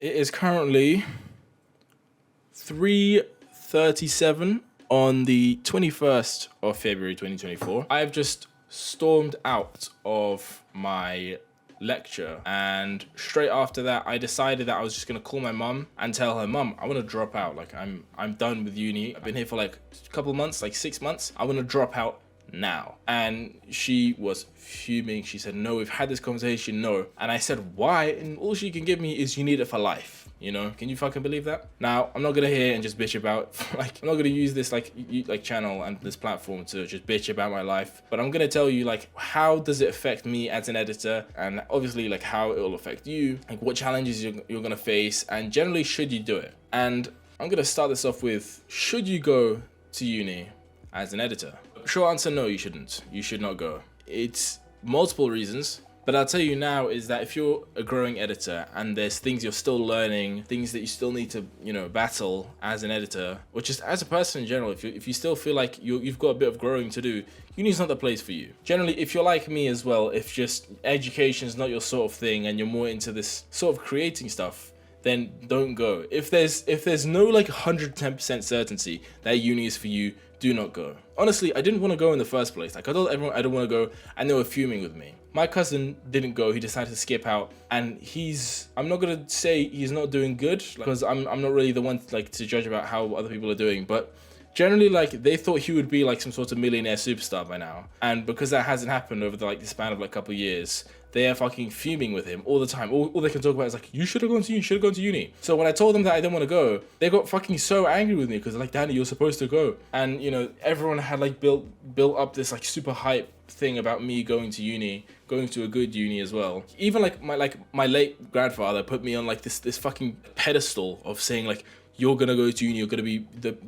It is currently 3:37 on the 21st of February 2024. I have just stormed out of my lecture, and straight after that I decided that I was just gonna call my mum and tell her, Mum, I want to drop out. Like I'm done with uni. I've been here for like a couple of months, like 6 months. I want to drop out now. And she was fuming. She said, no, we've had this conversation, no. And I said, why? And all she can give me is, you need it for life. You know, can you fucking believe that? Now, I'm not gonna hear and just bitch about, like, I'm not gonna use this like channel and this platform to just bitch about my life, but I'm gonna tell you, like, how does it affect me as an editor, and obviously like how it will affect you, like what challenges you're gonna face, and generally should you do it. And I'm gonna start this off with, should you go to uni as an editor? Short answer, no, you shouldn't. You should not go. It's multiple reasons, but I'll tell you now is that if you're a growing editor and there's things you're still learning, things that you still need to, you know, battle as an editor, or just as a person in general, if you still feel like you've got a bit of growing to do, uni's not the place for you. Generally, if you're like me as well, if just education is not your sort of thing and you're more into this sort of creating stuff, then don't go. If there's no like 110% certainty that uni is for you, do not go. Honestly, I didn't want to go in the first place. Like, I told everyone I don't want to go, and they were fuming with me. My cousin didn't go. He decided to skip out, and I'm not gonna say he's not doing good, because I'm not really the one to judge about how other people are doing, but generally, like, they thought he would be like some sort of millionaire superstar by now, and because that hasn't happened over the span of like a couple of years, they are fucking fuming with him all the time. All they can talk about is like, you should have gone to uni, you should have gone to uni. So when I told them that I didn't want to go, they got fucking so angry with me, because they're like, Danny, you're supposed to go. And you know, everyone had like built up this like super hype thing about me going to uni, going to a good uni as well. Even like my late grandfather put me on like this fucking pedestal of saying like, you're gonna go to uni, you're gonna be the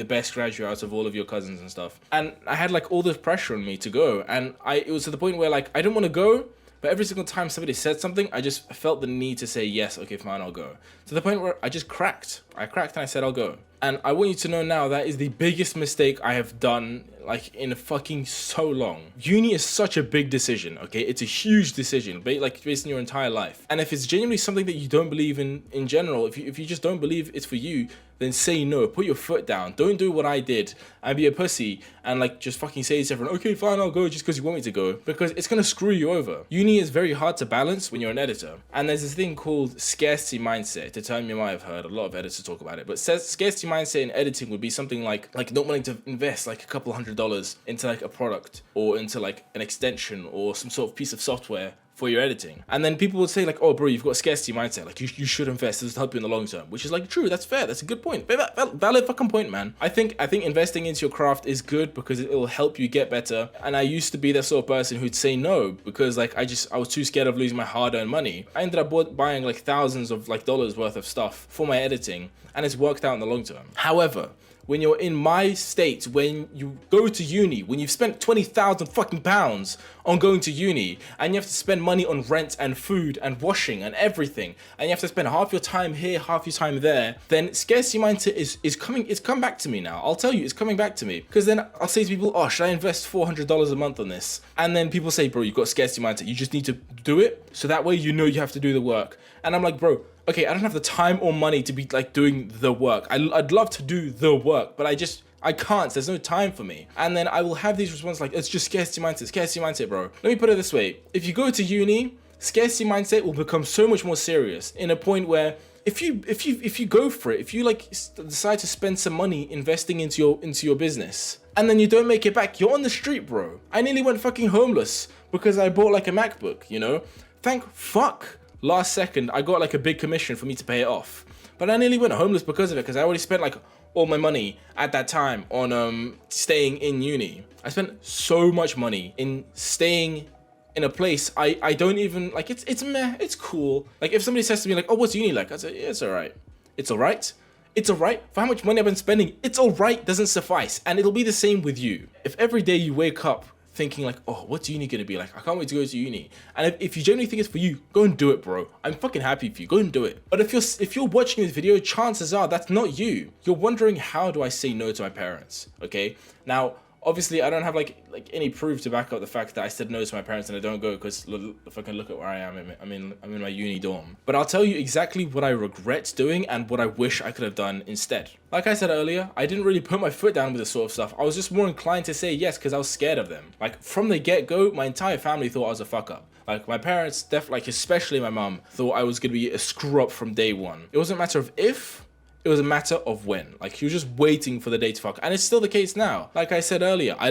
best graduate out of all of your cousins and stuff. And I had like all this pressure on me to go, and it was to the point where like I didn't want to go, but every single time somebody said something, I just felt the need to say yes, okay, fine, I'll go. To the point where I just cracked. I cracked and I said I'll go. And I want you to know now that is the biggest mistake I have done like in fucking so long. Uni is such a big decision, okay? It's a huge decision, like based on your entire life. And if it's genuinely something that you don't believe in general, if you just don't believe it's for you, then say no. Put your foot down. Don't do what I did and be a pussy and like just fucking say to everyone, okay, fine, I'll go just because you want me to go, because it's gonna screw you over. Uni is very hard to balance when you're an editor. And there's this thing called scarcity mindset. It's a term you might have heard. A lot of editors talk about it. But scarcity mindset in editing would be something like not wanting to invest like a couple $100s into like a product or into like an extension or some sort of piece of software for your editing. And then people would say like, oh bro, you've got a scarcity mindset, like you should invest, this will help you in the long term, which is like true, that's fair, that's a good point, valid fucking point, man. I think investing into your craft is good because it will help you get better. And I used to be that sort of person who'd say no because like I was too scared of losing my hard-earned money. I ended up buying like thousands of like dollars worth of stuff for my editing, and it's worked out in the long term. However, when you're in my state, when you go to uni, when you've spent 20,000 fucking pounds on going to uni, and you have to spend money on rent and food and washing and everything, and you have to spend half your time here, half your time there, then scarcity mindset it's come back to me now. I'll tell you, it's coming back to me. Because then I'll say to people, oh, should I invest $400 a month on this? And then people say, bro, you've got scarcity mindset, you just need to do it, so that way you know you have to do the work. And I'm like, bro, okay, I don't have the time or money to be like doing the work. I'd love to do the work, but I can't. There's no time for me. And then I will have these responses like, it's just scarcity mindset, bro. Let me put it this way. If you go to uni, scarcity mindset will become so much more serious, in a point where if you go for it, if you like decide to spend some money investing into your business, and then you don't make it back, you're on the street, bro. I nearly went fucking homeless because I bought like a MacBook, you know? Thank fuck. Last second, I got like a big commission for me to pay it off. But I nearly went homeless because of it, because I already spent like all my money at that time on staying in uni. I spent so much money in staying in a place I don't even, like, it's meh, it's cool. Like, if somebody says to me like, oh, what's uni like? I say, yeah, it's alright. It's alright? It's alright? For how much money I've been spending, it's alright doesn't suffice. And it'll be the same with you. If every day you wake up thinking like, oh, what's uni gonna be like? I can't wait to go to uni. And if you genuinely think it's for you, go and do it, bro. I'm fucking happy for you. Go and do it. But if you're watching this video, chances are that's not you. You're wondering, how do I say no to my parents? Okay. Now, Obviously, I don't have like any proof to back up the fact that I said no to my parents and I don't go because if I can look at where I am, I'm in my uni dorm. But I'll tell you exactly what I regret doing and what I wish I could have done instead. Like I said earlier, I didn't really put my foot down with this sort of stuff. I was just more inclined to say yes because I was scared of them. Like from the get-go, my entire family thought I was a fuck up. Like my parents, especially my mum, thought I was gonna be a screw up from day one. It wasn't a matter of if. It was a matter of when. Like, he was just waiting for the day to fuck. And it's still the case now. Like I said earlier, I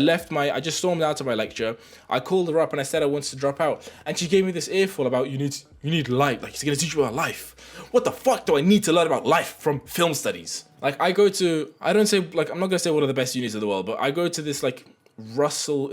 just stormed out of my lecture. I called her up and I said I wanted to drop out. And she gave me this earful about you need life. Like, he's gonna teach you about life. What the fuck do I need to learn about life from film studies? Like, I'm not gonna say one of the best unis in the world, but I go to this, like, Russell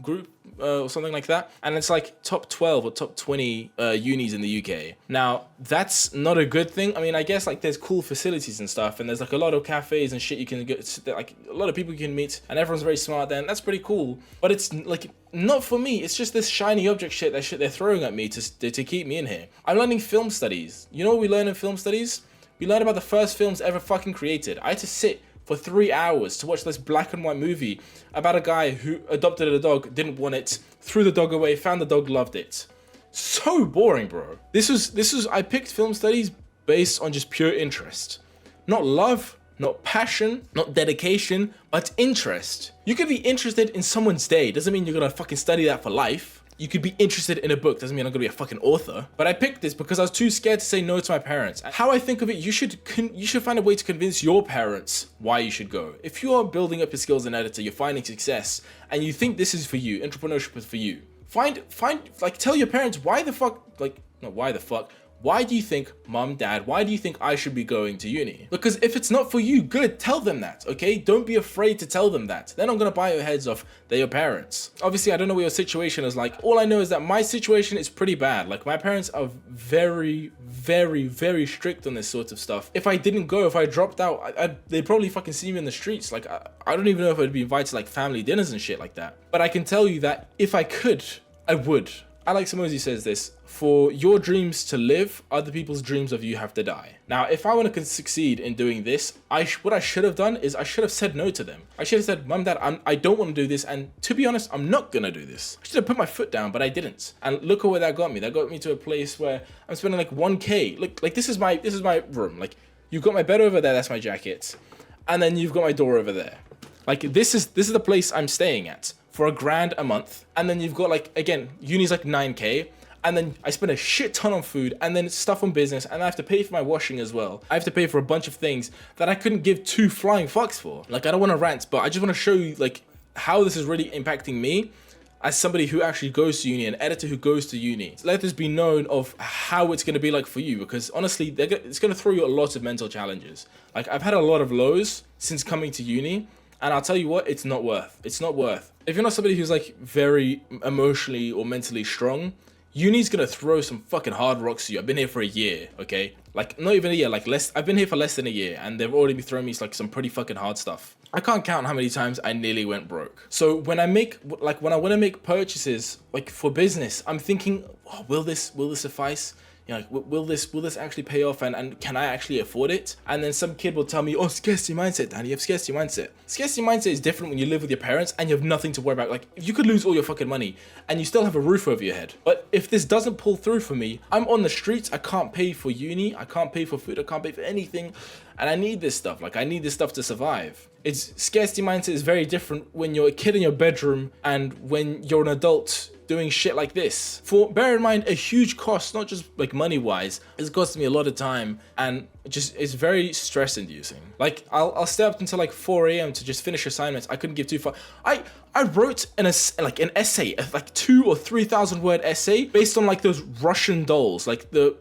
Group or something like that, and it's like top 12 or top 20 unis in the UK. Now that's not a good thing. I mean, I guess like there's cool facilities and stuff, and there's like a lot of cafes and shit you can get, like a lot of people you can meet, and everyone's very smart there, and that's pretty cool. But it's like not for me. It's just this shiny object shit they're throwing at me to keep me in here. I'm learning film studies. You know what we learn in film studies? We learn about the first films ever fucking created. I had to sit for 3 hours to watch this black and white movie about a guy who adopted a dog, didn't want it, threw the dog away, found the dog, loved it. So boring, bro. I picked film studies based on just pure interest. Not love, not passion, not dedication, but interest. You could be interested in someone's day. Doesn't mean you're gonna fucking study that for life. You could be interested in a book, doesn't mean I'm gonna be a fucking author. But I picked this because I was too scared to say no to my parents. How I think of it, you should find a way to convince your parents why you should go. If you are building up your skills as an editor, you're finding success, and you think this is for you, entrepreneurship is for you, tell your parents why do you think, mom, dad, why do you think I should be going to uni? Because if it's not for you, good, tell them that, okay? Don't be afraid to tell them that. They're not gonna buy your heads off, they're your parents. Obviously, I don't know what your situation is like. All I know is that my situation is pretty bad. Like, my parents are very, very, very strict on this sort of stuff. If I didn't go, if I dropped out, they'd probably fucking see me in the streets. Like, I don't even know if I'd be invited to, like, family dinners and shit like that. But I can tell you that if I could, I would. Alex Samosi says this: for your dreams to live, other people's dreams of you have to die. Now, if I want to succeed in doing this, what I should have done is I should have said no to them. I should have said, Mum, Dad, I don't want to do this, and to be honest, I'm not gonna do this. I should have put my foot down, but I didn't. And look at where that got me. That got me to a place where I'm spending like 1K. Look, like this is my room. Like, you've got my bed over there, that's my jacket, and then you've got my door over there. Like, this is the place I'm staying at for $1,000 a month, and then you've got, like, again, uni's like 9K, and then I spend a shit ton on food, and then stuff on business, and I have to pay for my washing as well. I have to pay for a bunch of things that I couldn't give two flying fucks for. Like, I don't want to rant, but I just want to show you, like, how this is really impacting me as somebody who actually goes to uni, an editor who goes to uni. Let this be known of how it's going to be like for you, because honestly, it's going to throw you a lot of mental challenges. Like, I've had a lot of lows since coming to uni, and I'll tell you what, it's not worth. It's not worth. If you're not somebody who's like very emotionally or mentally strong, uni's gonna throw some fucking hard rocks to you. I've been here for a year, okay? Like, not even a year, like I've been here for less than a year, and they've already been throwing me like some pretty fucking hard stuff. I can't count how many times I nearly went broke. So when I want to make purchases, like for business, I'm thinking, oh, will this suffice? You know, like, will this actually pay off, and can I actually afford it? And then some kid will tell me, oh, scarcity mindset, Danny, you have scarcity mindset. Scarcity mindset is different when you live with your parents and you have nothing to worry about. Like, you could lose all your fucking money and you still have a roof over your head. But if this doesn't pull through for me, I'm on the streets, I can't pay for uni, I can't pay for food, I can't pay for anything, and I need this stuff. Like, I need this stuff to survive. Scarcity mindset is very different when you're a kid in your bedroom and when you're an adult doing shit like this. Bear in mind, a huge cost, not just like money wise, it's costing me a lot of time, and it's very stress inducing. Like, I'll stay up until like 4 a.m. to just finish assignments. I couldn't give too far. I wrote an essay, like 2,000 or 3,000 word essay based on like those Russian dolls, like the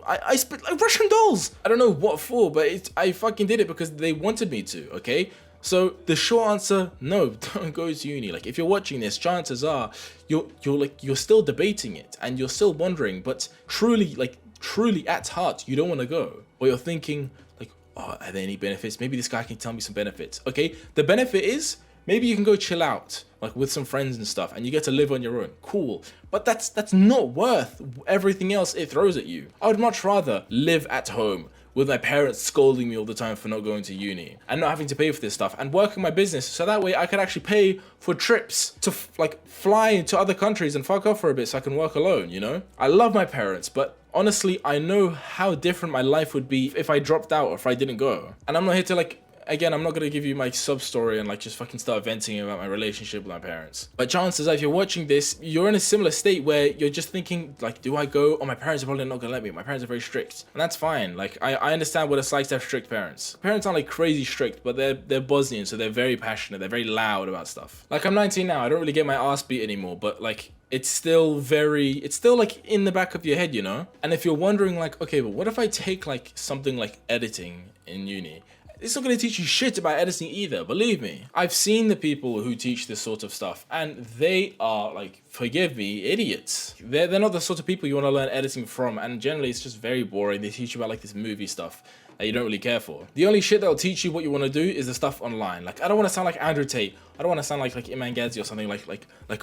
I spit like Russian dolls. I don't know what for, but I fucking did it because they wanted me to, okay? So the short answer, no, don't go to uni. Like, if you're watching this, chances are you're still debating it and you're still wondering, but truly at heart, you don't want to go. Or you're thinking like, oh, are there any benefits? Maybe this guy can tell me some benefits. Okay, the benefit is maybe you can go chill out like with some friends and stuff, and you get to live on your own. Cool. But that's not worth everything else it throws at you. I would much rather live at home with my parents scolding me all the time for not going to uni and not having to pay for this stuff, and working my business so that way I could actually pay for trips to like fly to other countries and fuck off for a bit so I can work alone, you know? I love my parents, but honestly, I know how different my life would be if I dropped out or if I didn't go. And I'm not here to like, again, I'm not going to give you my sub story and like just fucking start venting about my relationship with my parents. But chances are, if you're watching this, you're in a similar state where you're just thinking like, do I go? Oh, my parents are probably not going to let me. My parents are very strict. And that's fine. Like, I understand what it's like to have strict parents. Parents aren't like crazy strict, but they're Bosnian, so they're very passionate. They're very loud about stuff. Like, I'm 19 now. I don't really get my ass beat anymore, but like, it's still like in the back of your head, you know? And if you're wondering like, okay, but what if I take like something like editing in uni? It's not going to teach you shit about editing either, believe me. I've seen the people who teach this sort of stuff, and they are, like, forgive me, idiots. They're not the sort of people you want to learn editing from, and generally it's just very boring. They teach you about, like, this movie stuff that you don't really care for. The only shit that'll teach you what you want to do is the stuff online. Like, I don't want to sound like Andrew Tate. I don't want to sound like Iman Gadzhi or something like,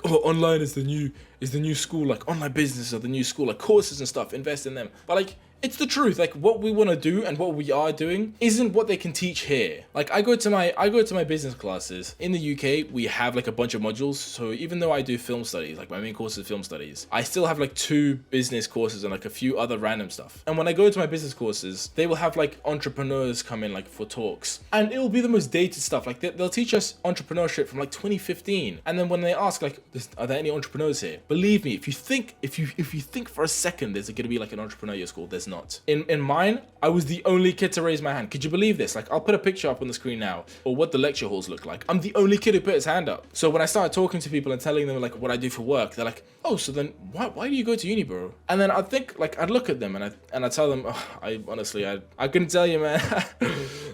oh, online is the new school, like, online business are the new school, like, courses and stuff, invest in them. But, like, it's the truth. Like, what we want to do and what we are doing isn't what they can teach here. Like, I go to my business classes. In the UK, we have like a bunch of modules. So even though I do film studies, like my main course is film studies, I still have like 2 business courses and like a few other random stuff. And when I go to my business courses, they will have like entrepreneurs come in like for talks, and it will be the most dated stuff. Like they'll teach us entrepreneurship from like 2015. And then when they ask like, are there any entrepreneurs here? Believe me, if you think for a second there's going to be like an entrepreneur at your school, there's not. In mine, I was the only kid to raise my hand. Could you believe this? Like, I'll put a picture up on the screen now, or what the lecture halls look like. I'm the only kid who put his hand up. So when I started talking to people and telling them like what I do for work, they're like, oh, so then why do you go to uni, bro? And then I'd think like, I'd look at them and I tell them, oh, I couldn't tell you, man.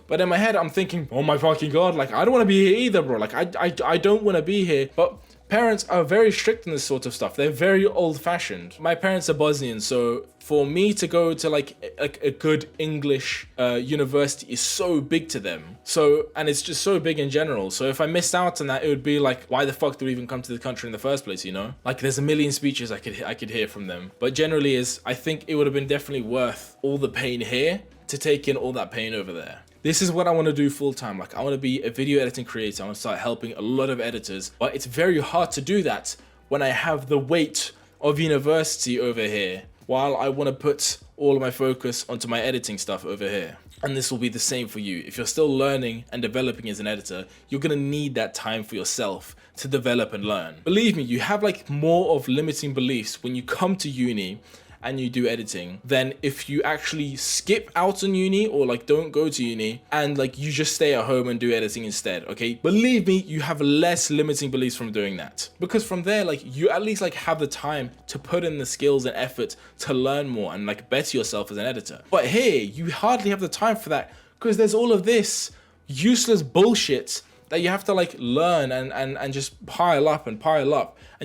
But in my head, I'm thinking, oh my fucking God, like I don't want to be here either, bro. Like I don't want to be here. But parents are very strict in this sort of stuff. They're very old-fashioned. My parents are Bosnian, so for me to go to like a good English university is so big to them. So, and it's just so big in general. So if I missed out on that, it would be like, why the fuck do we even come to the country in the first place, you know? Like there's a million speeches I could hear from them. But generally I think it would have been definitely worth all the pain here to take in all that pain over there. This is what I want to do full time. Like I want to be a video editing creator. I want to start helping a lot of editors, but it's very hard to do that when I have the weight of university over here, while I want to put all of my focus onto my editing stuff over here. And this will be the same for you. If you're still learning and developing as an editor, you're going to need that time for yourself to develop and learn. Believe me, you have like more of limiting beliefs when you come to uni and you do editing than if you actually skip out on uni or like don't go to uni and like you just stay at home and do editing instead. Okay, believe me, you have less limiting beliefs from doing that, because from there like you at least like have the time to put in the skills and effort to learn more and like better yourself as an editor. But here you hardly have the time for that because there's all of this useless bullshit that you have to like learn and just pile up, and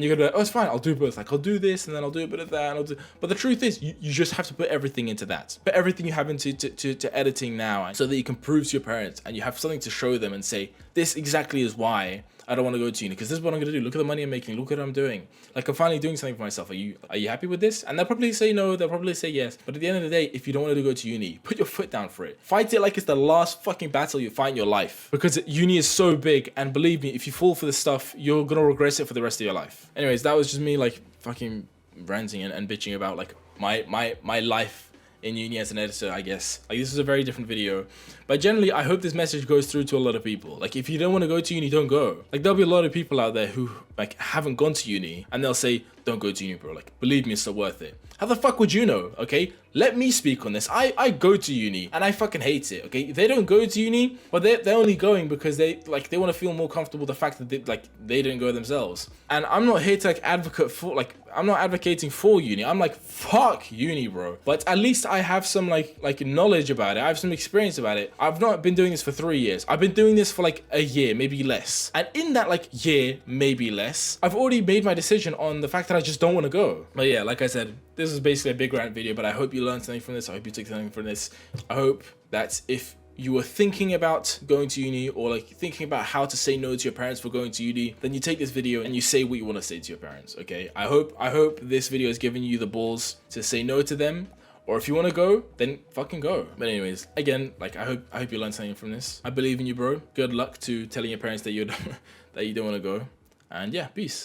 you're gonna be like, oh, it's fine, I'll do both. Like I'll do this and then I'll do a bit of that, and but the truth is you just have to put everything into that. Put everything you have into to editing now, so that you can prove to your parents and you have something to show them and say, this exactly is why I don't want to go to uni, because this is what I'm going to do. Look at the money I'm making. Look at what I'm doing. Like I'm finally doing something for myself. Are you happy with this? And they'll probably say no. They'll probably say yes. But at the end of the day, if you don't want to go to uni, put your foot down for it. Fight it like it's the last fucking battle you fight in your life, because uni is so big. And believe me, if you fall for this stuff, you're going to regret it for the rest of your life. Anyways, that was just me like fucking ranting and bitching about like my life in uni as an editor, I guess. Like this is a very different video, but generally I hope this message goes through to a lot of people. Like if you don't want to go to uni, don't go. Like there'll be a lot of people out there who like haven't gone to uni and they'll say, don't go to uni, bro. Like believe me, it's not worth it. How the fuck would you know? Okay, let me speak on this. I go to uni and I fucking hate it. Okay, they don't go to uni, but they're only going because they want to feel more comfortable with the fact that they didn't go themselves. And I'm not here to like advocate for, like I'm not advocating for uni. I'm like, fuck uni, bro. But at least I have some like knowledge about it. I have some experience about it. I've not been doing this for 3 years. I've been doing this for like a year, maybe less. And in that like year, maybe less, I've already made my decision on the fact that I just don't want to go. But yeah, like I said, this is basically a big rant video, but I hope you learned something from this. I hope you took something from this. I hope that if you were thinking about going to uni, or like thinking about how to say no to your parents for going to uni, then you take this video and you say what you want to say to your parents. Okay, I hope this video has given you the balls to say no to them, Or if you want to go, then fucking go. But anyways, again, like I hope you learned something from this. I believe in you, bro. Good luck to telling your parents that you that you don't want to go. And yeah, peace.